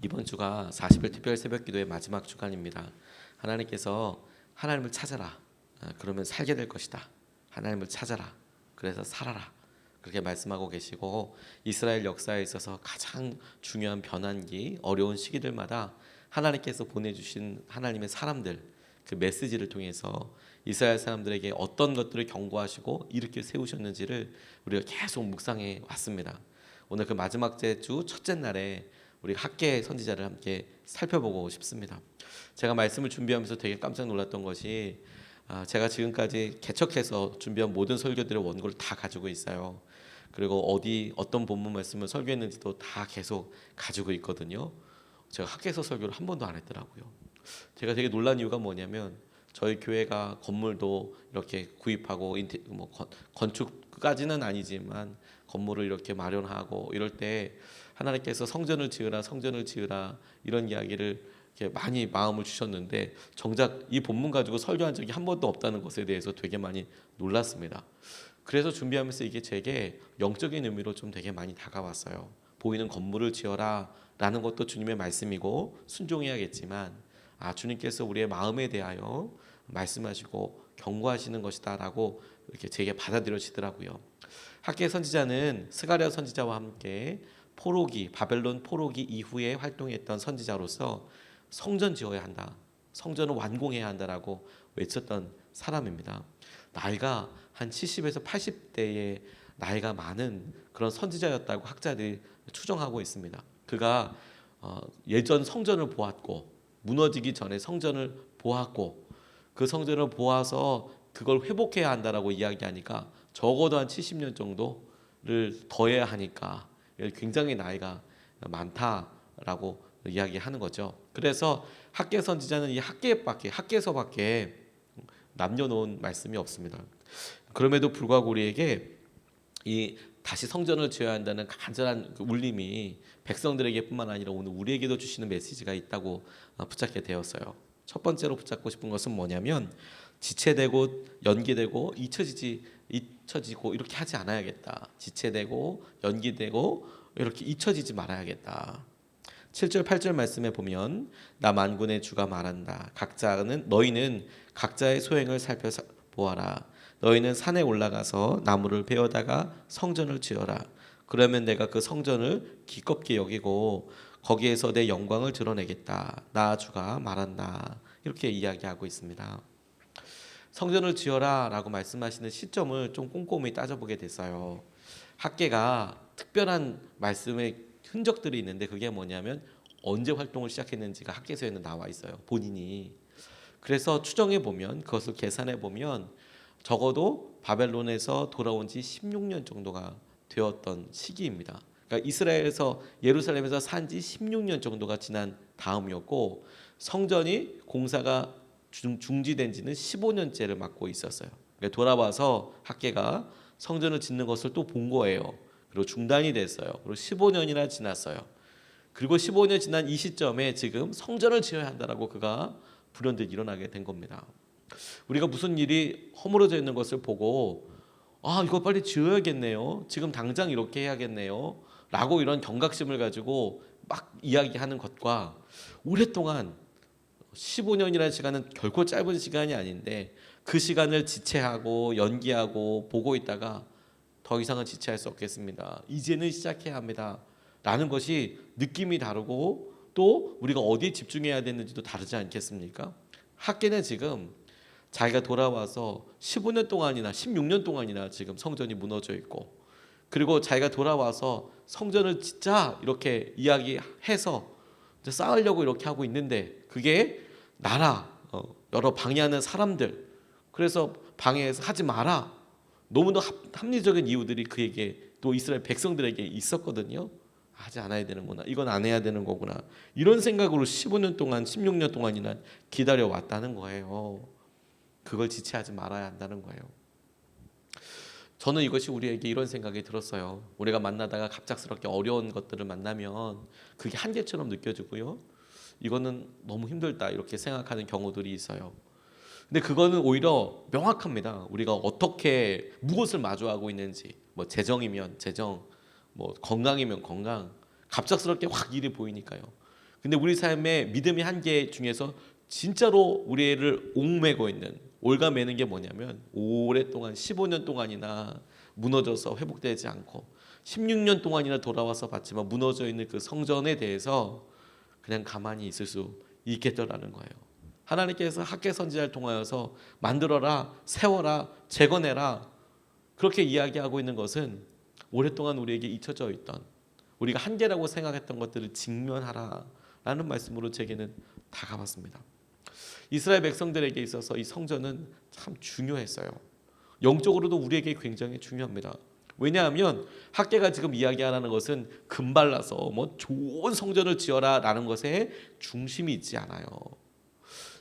이번 주가 40일 특별 새벽 기도의 마지막 주간입니다. 하나님께서 하나님을 찾아라. 그러면 살게 될 것이다. 하나님을 찾아라. 그래서 살아라. 그렇게 말씀하고 계시고 이스라엘 역사에 있어서 가장 중요한 변환기, 어려운 시기들마다 하나님께서 보내주신 하나님의 사람들 그 메시지를 통해서 이스라엘 사람들에게 어떤 것들을 경고하시고 이렇게 세우셨는지를 우리가 계속 묵상해 왔습니다. 오늘 그 마지막 주 첫째 날에 우리 학계 선지자를 함께 살펴보고 싶습니다. 제가 말씀을 준비하면서 되게 깜짝 놀랐던 것이 제가 지금까지 개척해서 준비한 모든 설교들의 원고를 다 가지고 있어요. 그리고 어떤 본문 말씀을 설교했는지도 다 계속 가지고 있거든요. 제가 학계에서 설교를 한 번도 안 했더라고요. 제가 되게 놀란 이유가 뭐냐면 저희 교회가 건물도 이렇게 구입하고 건축까지는 아니지만 건물을 이렇게 마련하고 이럴 때 하나님께서 성전을 지으라 이런 이야기를 이렇게 많이 마음을 주셨는데 정작 이 본문 가지고 설교한 적이 한 번도 없다는 것에 대해서 되게 많이 놀랐습니다. 그래서 준비하면서 이게 제게 영적인 의미로 좀 되게 많이 다가왔어요. 보이는 건물을 지어라 라는 것도 주님의 말씀이고 순종해야겠지만 주님께서 우리의 마음에 대하여 말씀하시고 경고하시는 것이다 라고 이렇게 제게 받아들여지더라고요. 학계 선지자는 스가랴 선지자와 함께 바벨론 포로기 이후에 활동했던 선지자로서 성전 지어야 한다, 성전을 완공해야 한다라고 외쳤던 사람입니다. 나이가 한 70에서 80대의 나이가 많은 그런 선지자였다고 학자들이 추정하고 있습니다. 그가 예전 성전을 보았고 무너지기 전에 성전을 보았고 그 성전을 보아서 그걸 회복해야 한다라고 이야기하니까 적어도 한 70년 정도를 더해야 하니까 굉장히 나이가 많다라고 이야기하는 거죠. 그래서 학계 선지자는 이 학계서밖에 남겨놓은 말씀이 없습니다. 그럼에도 불구하고 우리에게 이 다시 성전을 지어야 한다는 간절한 울림이 백성들에게뿐만 아니라 오늘 우리에게도 주시는 메시지가 있다고 붙잡게 되었어요. 첫 번째로 붙잡고 싶은 것은 뭐냐면 지체되고 연기되고 잊혀지고 이렇게 하지 않아야겠다. 지체되고 연기되고 이렇게 잊혀지지 말아야겠다. 7절 8절 말씀에 보면 나 만군의 주가 말한다. 너희는 각자의 소행을 살펴보아라. 너희는 산에 올라가서 나무를 베어다가 성전을 지어라. 그러면 내가 그 성전을 기껍게 여기고 거기에서 내 영광을 드러내겠다. 나 주가 말한다. 이렇게 이야기하고 있습니다. 성전을 지어라 라고 말씀하시는 시점을 좀 꼼꼼히 따져보게 됐어요. 학계가 특별한 말씀의 흔적들이 있는데 그게 뭐냐면 언제 활동을 시작했는지가 학계서에는 나와 있어요. 본인이. 그래서 추정해 보면 그것을 계산해 보면 적어도 바벨론에서 돌아온 지 16년 정도가 되었던 시기입니다. 그러니까 예루살렘에서 산 지 16년 정도가 지난 다음이었고 성전이 공사가 중지된 지는 15년째를 맞고 있었어요. 그러니까 돌아와서 학계가 성전을 짓는 것을 또 본 거예요. 그리고 중단이 됐어요. 그리고 15년이나 지났어요. 그리고 15년 지난 이 시점에 지금 성전을 지어야 한다라고 그가 불현듯 일어나게 된 겁니다. 우리가 무슨 일이 허물어져 있는 것을 보고 이거 빨리 지어야겠네요. 지금 당장 이렇게 해야겠네요. 라고 이런 경각심을 가지고 막 이야기하는 것과 오랫동안 15년이라는 시간은 결코 짧은 시간이 아닌데 그 시간을 지체하고 연기하고 보고 있다가 더 이상은 지체할 수 없겠습니다. 이제는 시작해야 합니다. 라는 것이 느낌이 다르고 또 우리가 어디에 집중해야 되는지도 다르지 않겠습니까? 학계는 지금 자기가 돌아와서 15년 동안이나 16년 동안이나 지금 성전이 무너져 있고 그리고 자기가 돌아와서 성전을 짓자 이렇게 이야기해서 쌓으려고 이렇게 하고 있는데 그게 여러 방해하는 사람들 그래서 방해해서 하지 마라 너무도 합리적인 이유들이 그에게 또 이스라엘 백성들에게 있었거든요. 하지 않아야 되는구나. 이건 안 해야 되는 거구나. 이런 생각으로 15년 동안 16년 동안이나 기다려왔다는 거예요. 그걸 지체하지 말아야 한다는 거예요. 저는 이것이 우리에게 이런 생각이 들었어요. 우리가 만나다가 갑작스럽게 어려운 것들을 만나면 그게 한계처럼 느껴지고요. 이거는 너무 힘들다 이렇게 생각하는 경우들이 있어요. 근데 그거는 오히려 명확합니다. 우리가 어떻게 무엇을 마주하고 있는지 재정이면 재정 건강이면 건강 갑작스럽게 확 일이 보이니까요. 근데 우리 삶의 믿음의 한계 중에서 진짜로 우리를 옥매고 있는, 올가매는 게 뭐냐면 오랫동안 15년 동안이나 무너져서 회복되지 않고 16년 동안이나 돌아와서 봤지만 무너져 있는 그 성전에 대해서 그냥 가만히 있을 수 있겠더라는 거예요. 하나님께서 학계 선지자를 통하여서 만들어라, 세워라, 재건해라 그렇게 이야기하고 있는 것은 오랫동안 우리에게 잊혀져 있던, 우리가 한계라고 생각했던 것들을 직면하라라는 말씀으로 제게는 다가왔습니다. 이스라엘 백성들에게 있어서 이 성전은 참 중요했어요. 영적으로도 우리에게 굉장히 중요합니다. 왜냐하면 학계가 지금 이야기하는 것은 금발라서 뭐 좋은 성전을 지어라라는 것에 중심이 있지 않아요.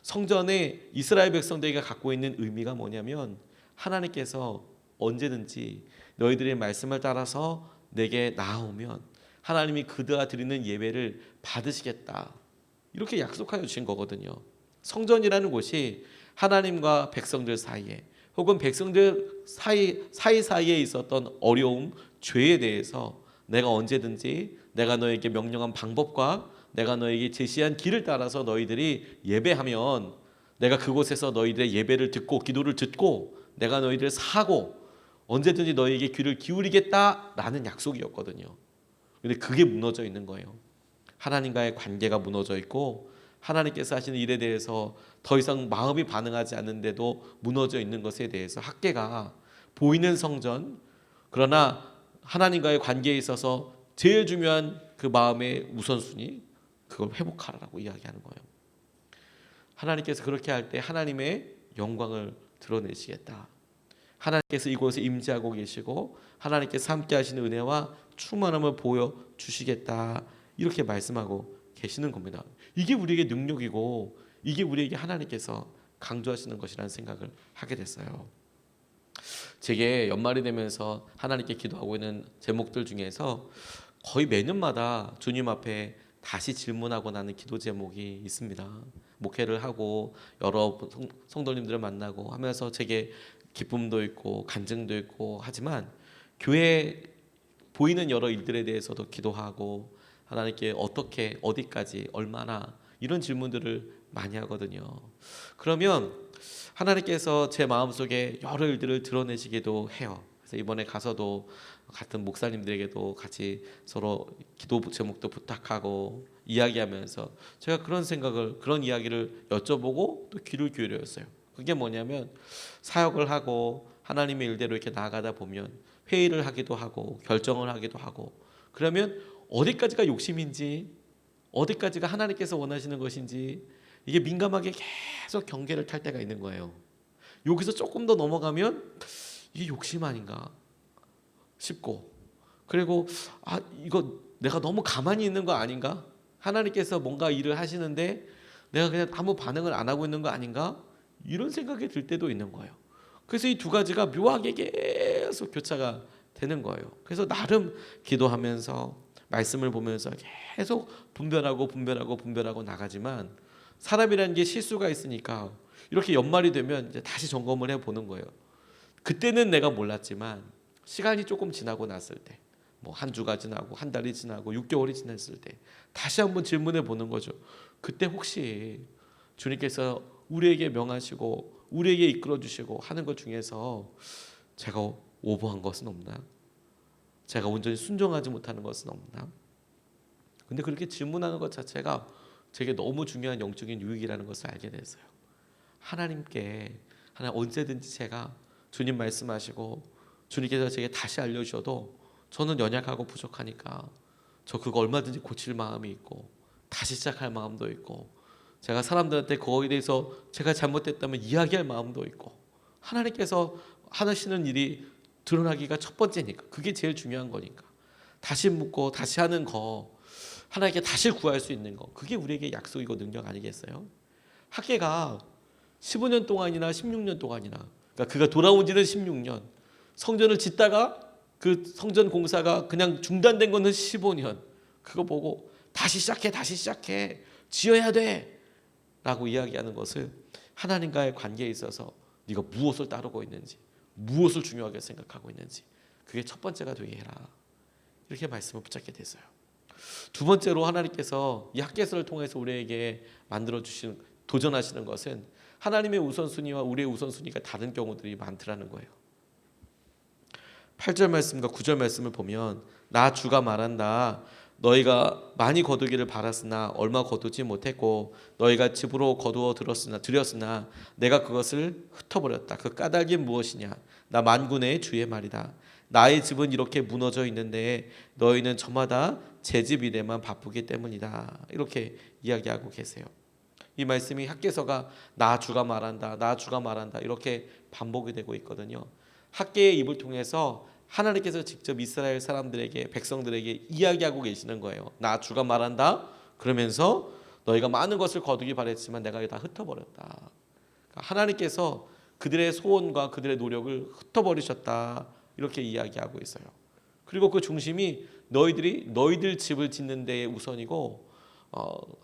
성전에 이스라엘 백성들에게 갖고 있는 의미가 뭐냐면 하나님께서 언제든지 너희들의 말씀을 따라서 내게 나아오면 하나님이 그들아 드리는 예배를 받으시겠다 이렇게 약속하여 주신 거거든요. 성전이라는 곳이 하나님과 백성들 사이에 혹은 백성들 사이사이에 있었던 어려움, 죄에 대해서 내가 언제든지 내가 너에게 명령한 방법과 내가 너에게 제시한 길을 따라서 너희들이 예배하면 내가 그곳에서 너희들의 예배를 듣고 기도를 듣고 내가 너희들을 사하고 언제든지 너희에게 귀를 기울이겠다라는 약속이었거든요. 근데 그게 무너져 있는 거예요. 하나님과의 관계가 무너져 있고 하나님께서 하시는 일에 대해서 더 이상 마음이 반응하지 않는데도 무너져 있는 것에 대해서 학계가 보이는 성전, 그러나 하나님과의 관계에 있어서 제일 중요한 그 마음의 우선순위, 그걸 회복하라고 이야기하는 거예요. 하나님께서 그렇게 할 때 하나님의 영광을 드러내시겠다. 하나님께서 이곳에 임재하고 계시고 하나님께서 함께 하시는 은혜와 충만함을 보여주시겠다. 이렇게 말씀하고 계시는 겁니다. 이게 우리에게 능력이고 이게 우리에게 하나님께서 강조하시는 것이라는 생각을 하게 됐어요. 제게 연말이 되면서 하나님께 기도하고 있는 제목들 중에서 거의 매년마다 주님 앞에 다시 질문하고 나는 기도 제목이 있습니다. 목회를 하고 여러 성도님들을 만나고 하면서 제게 기쁨도 있고 간증도 있고 하지만 교회 보이는 여러 일들에 대해서도 기도하고 하나님께 어떻게 어디까지 얼마나 이런 질문들을 많이 하거든요. 그러면 하나님께서 제 마음속에 여러 일들을 드러내시기도 해요. 그래서 이번에 가서도 같은 목사님들에게도 같이 서로 기도 제목도 부탁하고 이야기하면서 제가 그런 이야기를 여쭤보고 또 귀를 기울였어요. 그게 뭐냐면 사역을 하고 하나님의 일대로 이렇게 나아가다 보면 회의를 하기도 하고 결정을 하기도 하고 그러면 어디까지가 욕심인지 어디까지가 하나님께서 원하시는 것인지 이게 민감하게 계속 경계를 탈 때가 있는 거예요. 여기서 조금 더 넘어가면 이게 욕심 아닌가 싶고 그리고 이거 내가 너무 가만히 있는 거 아닌가? 하나님께서 뭔가 일을 하시는데 내가 그냥 아무 반응을 안 하고 있는 거 아닌가? 이런 생각이 들 때도 있는 거예요. 그래서 이 두 가지가 묘하게 계속 교차가 되는 거예요. 그래서 나름 기도하면서 말씀을 보면서 계속 분별하고 나가지만 사람이라는 게 실수가 있으니까 이렇게 연말이 되면 이제 다시 점검을 해보는 거예요. 그때는 내가 몰랐지만 시간이 조금 지나고 났을 때 뭐 한 주가 지나고 한 달이 지나고 6개월이 지났을 때 다시 한번 질문해 보는 거죠. 그때 혹시 주님께서 우리에게 명하시고 우리에게 이끌어 주시고 하는 것 중에서 제가 오버한 것은 없나? 제가 온전히 순종하지 못하는 것은 없나? 근데 그렇게 질문하는 것 자체가 제게 너무 중요한 영적인 유익이라는 것을 알게 됐어요. 하나님 언제든지 제가 주님 말씀하시고 주님께서 제게 다시 알려주셔도 저는 연약하고 부족하니까 저 그거 얼마든지 고칠 마음이 있고 다시 시작할 마음도 있고 제가 사람들한테 그거에 대해서 제가 잘못됐다면 이야기할 마음도 있고 하나님께서 하시는 일이 드러나기가 첫 번째니까 그게 제일 중요한 거니까 다시 묻고 다시 하는 거 하나님께 다시 구할 수 있는 거 그게 우리에게 약속이고 능력 아니겠어요? 학계가 15년 동안이나 16년 동안이나 그러니까 그가 돌아온 지는 16년 성전을 짓다가 그 성전 공사가 그냥 중단된 거는 15년 그거 보고 다시 시작해 지어야 돼 라고 이야기하는 것을 하나님과의 관계에 있어서 네가 무엇을 따르고 있는지 무엇을 중요하게 생각하고 있는지 그게 첫 번째가 되게 해라 이렇게 말씀을 붙잡게 됐어요. 두 번째로 하나님께서 이 학개서를 통해서 우리에게 만들어 주시는 도전하시는 것은 하나님의 우선순위와 우리의 우선순위가 다른 경우들이 많더라는 거예요. 8절 말씀과 9절 말씀을 보면 나 주가 말한다. 너희가 많이 거두기를 바랐으나 얼마 거두지 못했고 너희가 집으로 거두어 들였으나 내가 그것을 흩어버렸다. 그 까닭이 무엇이냐? 나 만군의 주의 말이다. 나의 집은 이렇게 무너져 있는데 너희는 저마다 제 집 일에만 바쁘기 때문이다. 이렇게 이야기하고 계세요. 이 말씀이 학개서가 나 주가 말한다, 나 주가 말한다 이렇게 반복이 되고 있거든요. 학개의 입을 통해서 하나님께서 직접 이스라엘 사람들에게 백성들에게 이야기하고 계시는 거예요. 나 주가 말한다. 그러면서 너희가 많은 것을 거두기 바랬지만 내가 다 흩어버렸다. 그러니까 하나님께서 그들의 소원과 그들의 노력을 흩어버리셨다. 이렇게 이야기하고 있어요. 그리고 그 중심이 너희들 집을 짓는 데에 우선이고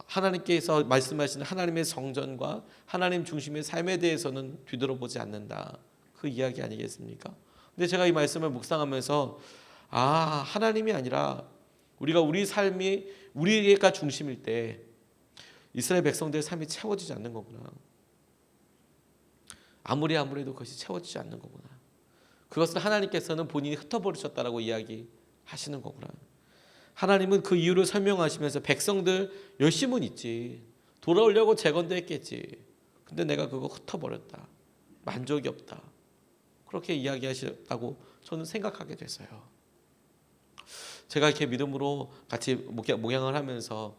하나님께서 말씀하시는 하나님의 성전과 하나님 중심의 삶에 대해서는 뒤돌아보지 않는다. 그 이야기 아니겠습니까? 근데 제가 이 말씀을 묵상하면서 하나님이 아니라 우리 삶이 우리가 중심일 때 이스라엘 백성들의 삶이 채워지지 않는 거구나. 아무리 해도 그것이 채워지지 않는 거구나. 그것을 하나님께서는 본인이 흩어버리셨다라고 이야기하시는 거구나. 하나님은 그 이유를 설명하시면서 백성들 열심은 있지. 돌아오려고 재건도 했겠지. 근데 내가 그거 흩어버렸다. 만족이 없다. 그렇게 이야기하시다고 저는 생각하게 됐어요. 제가 이렇게 믿음으로 같이 목양을 하면서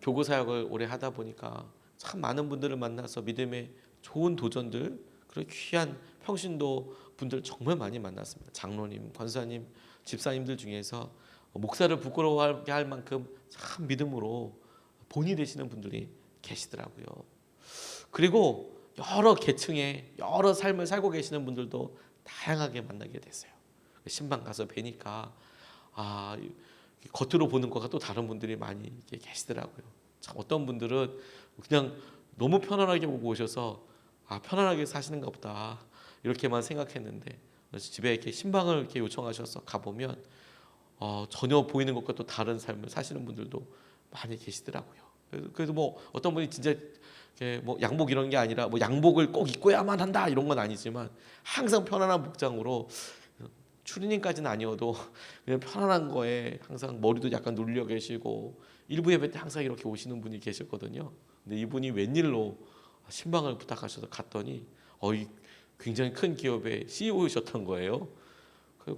교구 사역을 오래 하다 보니까 참 많은 분들을 만나서 믿음의 좋은 도전들, 그리고 귀한 평신도 분들 정말 많이 만났습니다. 장로님, 권사님, 집사님들 중에서 목사를 부끄러워하게 할 만큼 참 믿음으로 본이 되시는 분들이 계시더라고요. 그리고 여러 계층의 여러 삶을 살고 계시는 분들도 다양하게 만나게 됐어요. 신방 가서 뵈니까 겉으로 보는 것과 또 다른 분들이 많이 계시더라고요. 참 어떤 분들은 그냥 너무 편안하게 보고 오셔서 편안하게 사시는가 보다 이렇게만 생각했는데 집에 이렇게 신방을 이렇게 요청하셔서 가보면 전혀 보이는 것과 또 다른 삶을 사시는 분들도 많이 계시더라고요. 그래서 어떤 분이 진짜 양복 이런 게 아니라 양복을 꼭 입고야만 한다 이런 건 아니지만 항상 편안한 복장으로 추리닝까지는 아니어도 그냥 편안한 거에 항상 머리도 약간 눌려 계시고 일부 예배 때 항상 이렇게 오시는 분이 계셨거든요. 근데 이분이 웬일로 신방을 부탁하셔서 갔더니 굉장히 큰 기업의 CEO이셨던 거예요.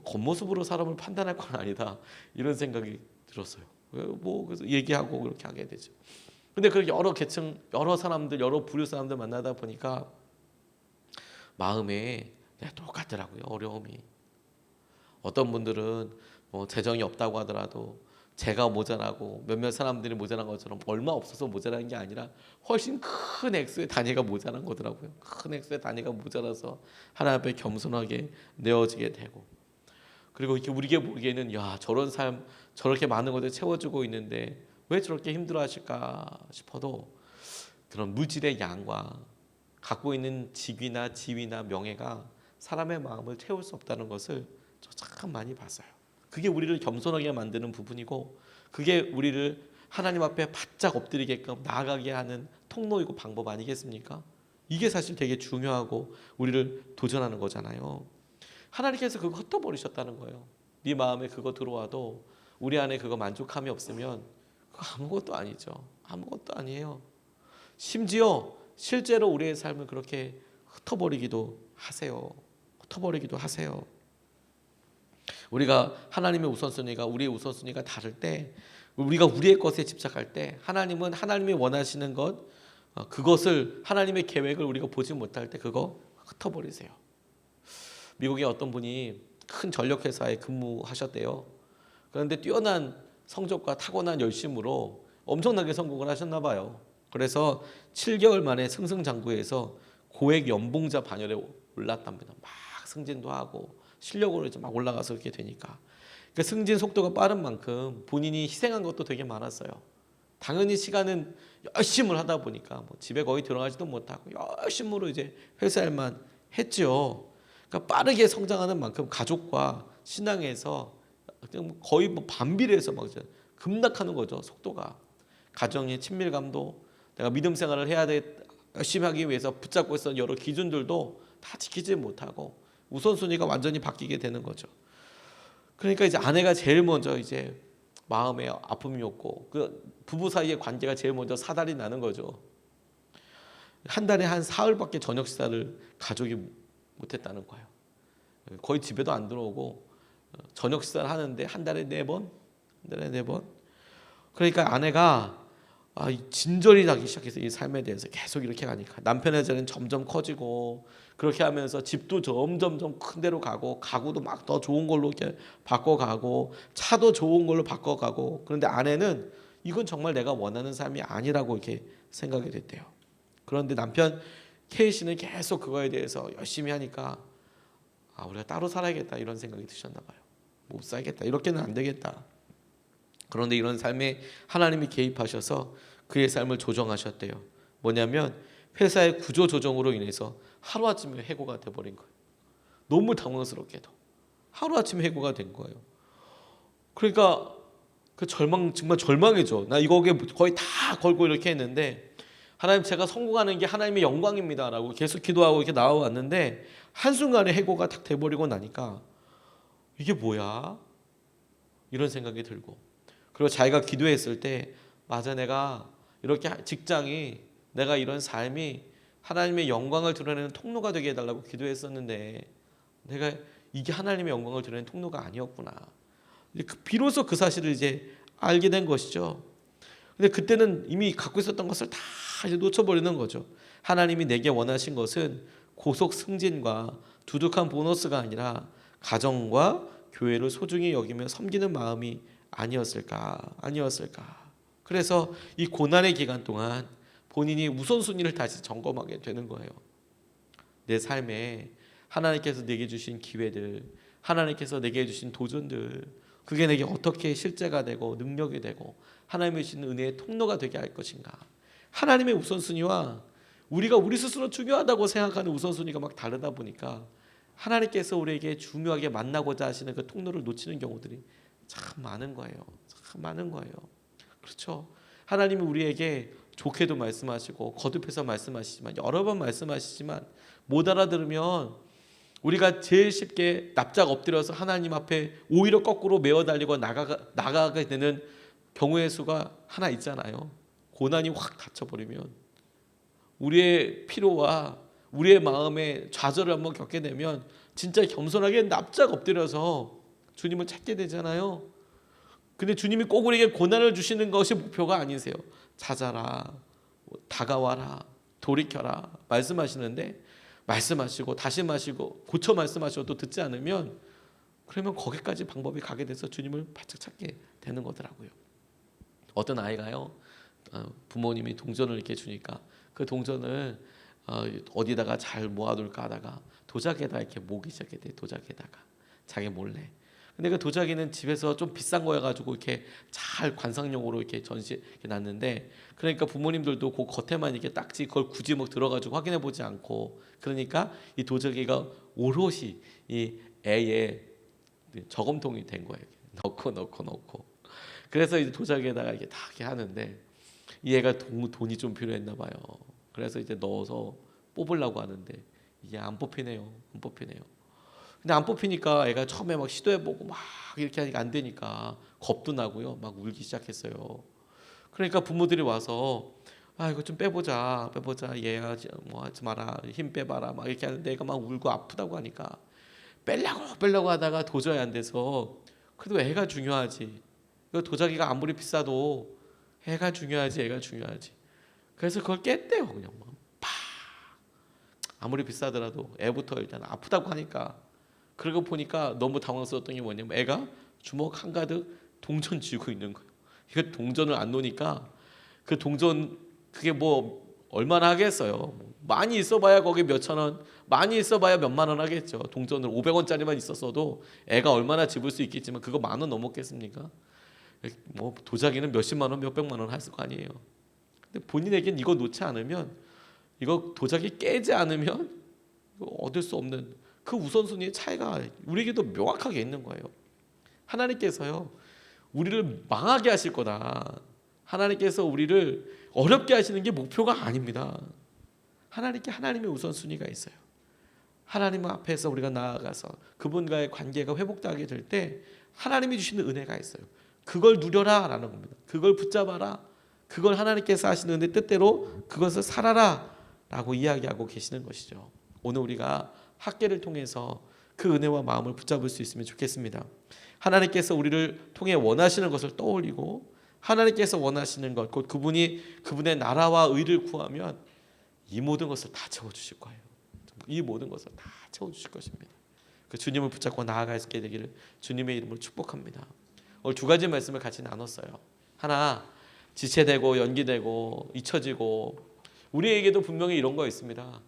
겉모습으로 사람을 판단할 건 아니다 이런 생각이 들었어요. 그래서 얘기하고 그렇게 하게 되죠. 근데 그 여러 계층, 여러 사람들, 여러 부류 사람들 만나다 보니까 마음에 똑같더라고요. 어려움이. 어떤 분들은 재정이 없다고 하더라도 재가 모자라고 몇몇 사람들이 모자란 것처럼 얼마 없어서 모자라는 게 아니라 훨씬 큰 액수의 단위가 모자란 거더라고요. 큰 액수의 단위가 모자라서 하나님 앞에 겸손하게 내어지게 되고, 그리고 이렇게 우리가 보기에는 저런 삶 저렇게 많은 것들 채워주고 있는데 왜 저렇게 힘들어하실까 싶어도 그런 물질의 양과 갖고 있는 직위나 지위나 명예가 사람의 마음을 채울 수 없다는 것을 저 참 많이 봤어요. 그게 우리를 겸손하게 만드는 부분이고 그게 우리를 하나님 앞에 바짝 엎드리게끔 나아가게 하는 통로이고 방법 아니겠습니까? 이게 사실 되게 중요하고 우리를 도전하는 거잖아요. 하나님께서 그거 흩어버리셨다는 거예요. 네 마음에 그거 들어와도 우리 안에 그거 만족함이 없으면 그거 아무것도 아니죠. 아무것도 아니에요. 심지어 실제로 우리의 삶을 그렇게 흩어버리기도 하세요. 흩어버리기도 하세요. 우리가 하나님의 우선순위가 우리의 우선순위가 다를 때, 우리가 우리의 것에 집착할 때 하나님은 하나님이 원하시는 것, 그것을 하나님의 계획을 우리가 보지 못할 때 그거 흩어버리세요. 미국의 어떤 분이 큰 전력회사에 근무하셨대요. 그런데 뛰어난 성적과 타고난 열심으로 엄청나게 성공을 하셨나 봐요. 그래서 7개월 만에 승승장구해서 고액 연봉자 반열에 올랐답니다. 막 승진도 하고 실력으로 이제 막 올라가서 그렇게 되니까. 그러니까 승진 속도가 빠른 만큼 본인이 희생한 것도 되게 많았어요. 당연히 시간은 열심을 하다 보니까 집에 거의 들어가지도 못하고 열심으로 이제 회사 일만 했죠. 그러니까 빠르게 성장하는 만큼 가족과 신앙에서 거의 반비례해서 막 급락하는 거죠. 속도가. 가정의 친밀감도, 내가 믿음 생활을 해야 돼 열심히 하기 위해서 붙잡고 있었던 여러 기준들도 다 지키지 못하고 우선순위가 완전히 바뀌게 되는 거죠. 그러니까 이제 아내가 제일 먼저 이제 마음에 아픔이 없고 그 부부 사이의 관계가 제일 먼저 사달이 나는 거죠. 한 달에 한 사흘밖에 저녁 식사를 가족이 못했다는 거예요. 거의 집에도 안 들어오고 저녁 식사를 하는데 한 달에 4번, 한 달에 4번. 그러니까 아내가 진절이 나기 시작해서 이 삶에 대해서 계속 이렇게 가니까 남편의 자리는 점점 커지고, 그렇게 하면서 집도 점점 큰 데로 가고, 가구도 막 더 좋은 걸로 이렇게 바꿔가고, 차도 좋은 걸로 바꿔가고. 그런데 아내는 이건 정말 내가 원하는 삶이 아니라고 이렇게 생각이 됐대요. 그런데 남편 K 씨는 계속 그거에 대해서 열심히 하니까 우리가 따로 살아야겠다 이런 생각이 드셨나 봐요. 못 살겠다, 이렇게는 안 되겠다. 그런데 이런 삶에 하나님이 개입하셔서 그의 삶을 조정하셨대요. 뭐냐면 회사의 구조 조정으로 인해서 하루아침에 해고가 돼버린 거예요. 너무 당황스럽게도 하루아침에 해고가 된 거예요. 그러니까 그 정말 절망이죠. 나 이거 거의 다 걸고 이렇게 했는데, 하나님, 제가 성공하는 게 하나님의 영광입니다 라고 계속 기도하고 이렇게 나와왔는데 한순간에 해고가 딱 돼버리고 나니까 이게 뭐야? 이런 생각이 들고, 그리고 자기가 기도했을 때, 맞아, 내가 이렇게 직장이, 내가 이런 삶이 하나님의 영광을 드러내는 통로가 되게 해달라고 기도했었는데 내가 이게 하나님의 영광을 드러내는 통로가 아니었구나. 비로소 그 사실을 이제 알게 된 것이죠. 근데 그때는 이미 갖고 있었던 것을 다 이제 놓쳐버리는 거죠. 하나님이 내게 원하신 것은 고속 승진과 두둑한 보너스가 아니라 가정과 교회를 소중히 여기며 섬기는 마음이 아니었을까. 그래서 이 고난의 기간 동안 본인이 우선순위를 다시 점검하게 되는 거예요. 내 삶에 하나님께서 내게 주신 기회들, 하나님께서 내게 주신 도전들, 그게 내게 어떻게 실제가 되고 능력이 되고 하나님의 주신 은혜의 통로가 되게 할 것인가. 하나님의 우선순위와 우리가 우리 스스로 중요하다고 생각하는 우선순위가 막 다르다 보니까 하나님께서 우리에게 중요하게 만나고자 하시는 그 통로를 놓치는 경우들이 참 많은 거예요. 그렇죠. 하나님이 우리에게 좋게도 말씀하시고 거듭해서 말씀하시지만, 여러 번 말씀하시지만 못 알아들으면 우리가 제일 쉽게 납작 엎드려서 하나님 앞에 오히려 거꾸로 메어 달리고 나가게 되는 경우의 수가 하나 있잖아요. 고난이 확 닥쳐버리면 우리의 피로와 우리의 마음에 좌절을 한번 겪게 되면 진짜 겸손하게 납작 엎드려서 주님을 찾게 되잖아요. 근데 주님이 꼭 우리에게 고난을 주시는 것이 목표가 아니세요. 찾아라, 다가와라, 돌이켜라 말씀하시는데, 말씀하시고 다시 마시고 고쳐 말씀하셔도 듣지 않으면, 그러면 거기까지 방법이 가게 돼서 주님을 바짝 찾게 되는 거더라고요. 어떤 아이가요, 부모님이 동전을 이렇게 주니까 그 동전을 어디다가 잘 모아둘까 하다가 도자기에다 이렇게 모기 시작했대. 도자기에다가 자기 몰래. 근데 그 도자기는 집에서 좀 비싼 거여가지고 이렇게 잘 관상용으로 이렇게 전시해 놨는데, 그러니까 부모님들도 그 겉에만 이렇게 딱지 그걸 굳이 뭐 들어가지고 확인해 보지 않고, 그러니까 이 도자기가 오롯이 이 애의 저금통이 된 거예요. 넣고. 그래서 이제 도자기에다가 이렇게 다 이렇게 하는데, 이 애가 돈이 좀 필요했나 봐요. 그래서 이제 넣어서 뽑으려고 하는데 이게 안 뽑히네요. 근데 안 뽑히니까 애가 처음에 막 시도해보고 막 이렇게 하니까 안 되니까 겁도 나고요. 막 울기 시작했어요. 그러니까 부모들이 와서 이거 좀 빼보자. 얘야 뭐 하지 마라. 힘 빼봐라. 막 이렇게 하는데 애가 막 울고 아프다고 하니까 빼려고 하다가 도저히 안 돼서, 그래도 애가 중요하지. 이거 도자기가 아무리 비싸도 애가 중요하지. 그래서 그걸 깼대요. 그냥 팍. 아무리 비싸더라도 애부터 일단 아프다고 하니까. 그러고 보니까 너무 당황스러웠던 게 뭐냐면, 애가 주먹 한가득 동전 쥐고 있는 거예요. 이거 동전을 안 놓으니까 그 동전 그게 뭐 얼마나 하겠어요. 많이 있어봐야 거기 몇천 원, 많이 있어봐야 몇만 원 하겠죠. 동전을 500원짜리만 있었어도 애가 얼마나 집을 수 있겠지만 그거 10,000원 넘었겠습니까? 뭐 도자기는 몇십만 원, 몇백만 원 했을 거 아니에요. 근데 본인에겐 이거 놓지 않으면, 이거 도자기 깨지 않으면 이거 얻을 수 없는 그 우선순위의 차이가 우리에게도 명확하게 있는 거예요. 하나님께서요, 우리를 망하게 하실 거다. 하나님께서 우리를 어렵게 하시는 게 목표가 아닙니다. 하나님께 하나님의 우선순위가 있어요. 하나님 앞에서 우리가 나아가서 그분과의 관계가 회복되게 될 때 하나님이 주시는 은혜가 있어요. 그걸 누려라 라는 겁니다. 그걸 붙잡아라. 그걸 하나님께서 하시는 은혜 뜻대로 그것을 살아라 라고 이야기하고 계시는 것이죠. 오늘 우리가 학계를 통해서 그 은혜와 마음을 붙잡을 수 있으면 좋겠습니다. 하나님께서 우리를 통해 원하시는 것을 떠올리고 하나님께서 원하시는 것, 곧 그분의 나라와 의를 구하면 이 모든 것을 다 채워주실 거예요. 이 모든 것을 다 채워주실 것입니다. 그 주님을 붙잡고 나아가게 되기를 주님의 이름으로 축복합니다. 오늘 두 가지 말씀을 같이 나눴어요. 하나, 지체되고 연기되고 잊혀지고, 우리에게도 분명히 이런 거 있습니다.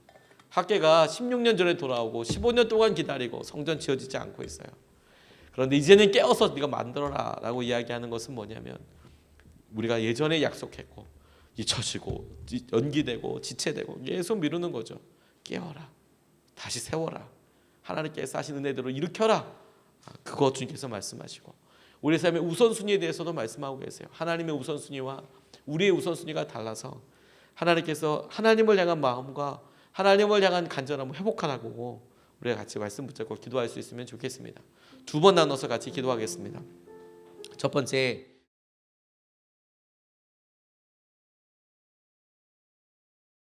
학계가 16년 전에 돌아오고 15년 동안 기다리고 성전 지어지지 않고 있어요. 그런데 이제는 깨어서 네가 만들어라 라고 이야기하는 것은 뭐냐면, 우리가 예전에 약속했고 잊혀지고 연기되고 지체되고 계속 미루는 거죠. 깨어라, 다시 세워라, 하나님께서 하신 은혜대로 일으켜라. 그것 주님께서 말씀하시고, 우리 삶의 우선순위에 대해서도 말씀하고 계세요. 하나님의 우선순위와 우리의 우선순위가 달라서 하나님께서 하나님을 향한 마음과 하나님을 향한 간절함을 회복하라고 우리가 같이 말씀 붙잡고 기도할 수 있으면 좋겠습니다. 두 번 나눠서 같이 기도하겠습니다. 첫 번째,